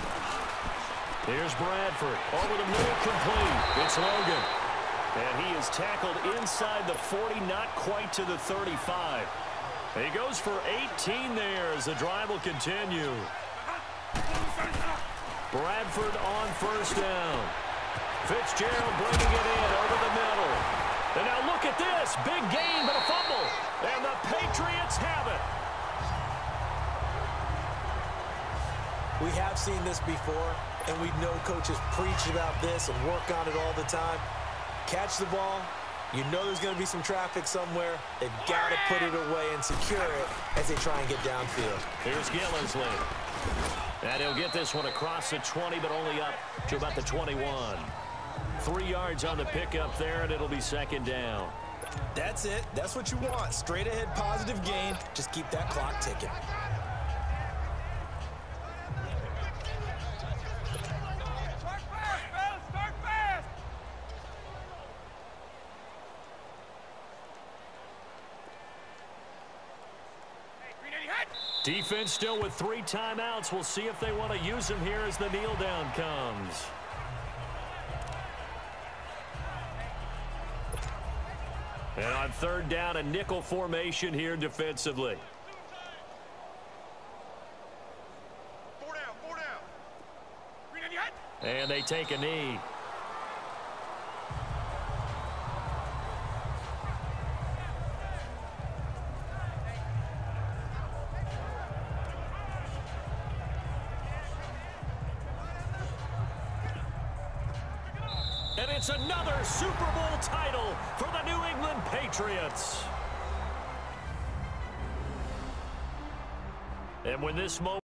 Here's Bradford. Over the middle, complete. It's Logan. And he is tackled inside the 40, not quite to the 35. He goes for 18 there as the drive will continue. Bradford on 1st down. Fitzgerald bringing it in over the middle. And now look at this. Big gain, but a fumble. And the Patriots have it. We have seen this before, and we know coaches preach about this and work on it all the time. Catch the ball. You know there's going to be some traffic somewhere. They've got to put it away and secure it as they try and get downfield. Here's Gillisley. And he'll get this one across the 20, but only up to about the 21. 3 yards on the pickup there, and it'll be 2nd down. That's it. That's what you want. Straight ahead, positive gain. Just keep that clock ticking. Defense still with 3 timeouts. We'll see if they want to use them here as the kneel down comes. And on 3rd down, a nickel formation here defensively. 4 down, 4 down. Green on your head. And they take a knee. And it's another Super Bowl title for the New England Patriots. And when this moment